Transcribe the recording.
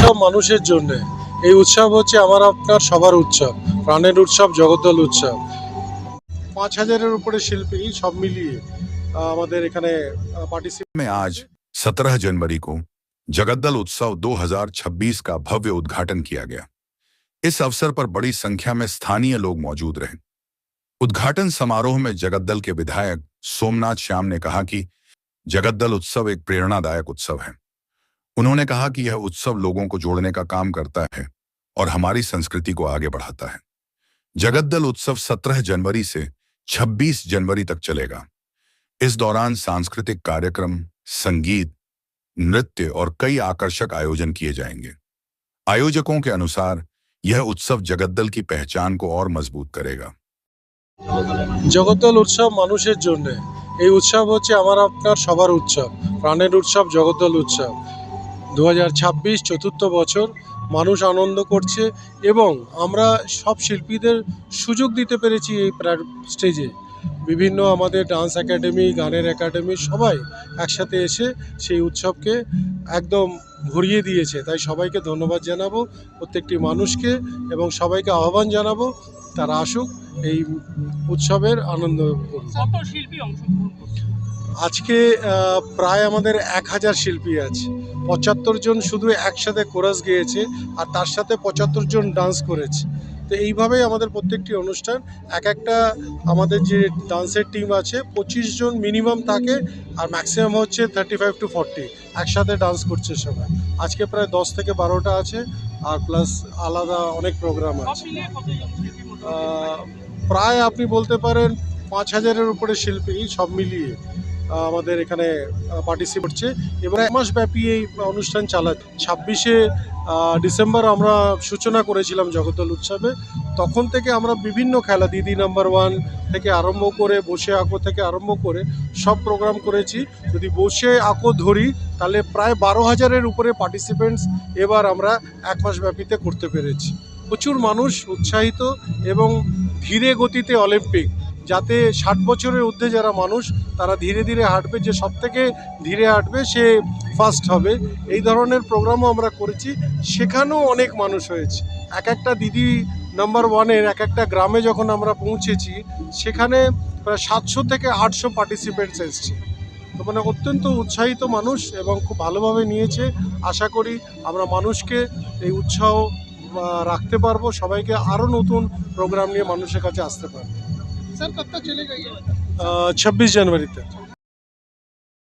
উৎসব মানুষের জন্য। এই উৎসব হচ্ছে আমার আপনার সবার উৎসব, প্রাণের উৎসব, জগদ্দল উৎসব। ৫,০০০-এর উপরে শিল্পী সব মিলিয়ে আমাদের এখানে পার্টিসিপেট। में आज 17 जनवरी को जगद्दल उत्सव 2026 का भव्य उद्घाटन किया गया। इस अवसर पर बड़ी संख्या में स्थानीय लोग मौजूद रहे। उद्घाटन समारोह में जगद्दल के विधायक सोमनाथ श्याम ने कहा कि जगद्दल उत्सव एक प्रेरणादायक उत्सव है। उन्होंने कहा कि यह उत्सव लोगों को जोड़ने का काम करता है और हमारी संस्कृति को आगे बढ़ाता है। जगद्दल उत्सव 17 जनवरी से 26 जनवरी तक चलेगा। इस दौरान सांस्कृतिक कार्यक्रम, संगीत, नृत्य और कई आकर्षक आयोजन किए जाएंगे। आयोजकों के अनुसार यह उत्सव जगद्दल की पहचान को और मजबूत करेगा। জগদ্দল উৎসব মানুষের জন্য। এই উৎসব হচ্ছে আমার আপনার সবার উৎসব, প্রাণের উৎসব, জগদ্দল উৎসব। 2026 চতুর্থ বছর, মানুষ আনন্দ করছে এবং আমরা সব শিল্পীদের সুযোগ দিতে পেরেছি এই স্টেজে। বিভিন্ন আমাদের ডান্স একাডেমি, গানের একাডেমি সবাই একসাথে এসে সেই উৎসবকে একদম ভরিয়ে দিয়েছে। তাই সবাইকে ধন্যবাদ জানাবো, প্রত্যেকটি মানুষকে, এবং সবাইকে আহ্বান জানাবো তারা আসুক, এই উৎসবের আনন্দ করুন। কত শিল্পী অংশগ্রহণ করছে? আজকে প্রায় আমাদের ১,০০০ শিল্পী আছে। ৭৫ জন শুধু একসাথে কোরাস গেয়েছে, আর তার সাথে ৭৫ জন ডান্স করেছে। তো এইভাবেই আমাদের প্রত্যেকটি অনুষ্ঠান, এক একটা আমাদের যে ডান্সের টিম আছে ২৫ জন মিনিমাম থাকে, আর ম্যাক্সিমাম হচ্ছে 35 to 40 একসাথে ডান্স করছে সবাই। আজকে প্রায় 10 থেকে 12টা আছে, আর প্লাস আলাদা অনেক প্রোগ্রাম সব আছে। মিলিয়ে কতজন শিল্পী প্রায় আপনি বলতে পারেন ৫,০০০-এর উপরে শিল্পী সব মিলিয়ে আমাদের এখানে পার্টিসিপেট করছে। এবার ১ মাস ব্যাপী এই অনুষ্ঠান চালাচ্ছে। ২৬শে ডিসেম্বর আমরা সূচনা করেছিলাম জগদ্দল উৎসবে। তখন থেকে আমরা বিভিন্ন খেলা, দিদি নাম্বার 1 থেকে আরম্ভ করে, বসে আঁকো থেকে আরম্ভ করে সব প্রোগ্রাম করেছি। যদি বসে আঁকো ধরি তাহলে প্রায় ১২,০০০-এর উপরে পার্টিসিপেন্টস এবার আমরা ১ মাস ব্যাপীতে করতে পেরেছি। প্রচুর মানুষ উৎসাহিত এবং ধীরে গতিতে অলিম্পিক, যাতে ৬০ বছরের ঊর্ধ্বে যারা মানুষ তারা ধীরে ধীরে হাঁটবে, যে সবথেকে ধীরে হাঁটবে সে ফার্স্ট হবে। এই ধরনের প্রোগ্রামও আমরা করেছি, সেখানেও অনেক মানুষ হয়েছে। এক একটা দিদি নাম্বার 1-এর এক একটা গ্রামে যখন আমরা পৌঁছেছি, সেখানে প্রায় ৭০০ থেকে ৮০০ পার্টিসিপেন্টস এসছে। তো মানে অত্যন্ত উৎসাহিত মানুষ এবং খুব ভালোভাবে নিয়েছে। আশা করি আমরা মানুষকে এই উৎসাহ রাখতে পারবো, সবাইকে আরও নতুন প্রোগ্রাম নিয়ে মানুষের কাছে আসতে পারবো। सर कब तक चलेगा ये? 26 जनवरी तक।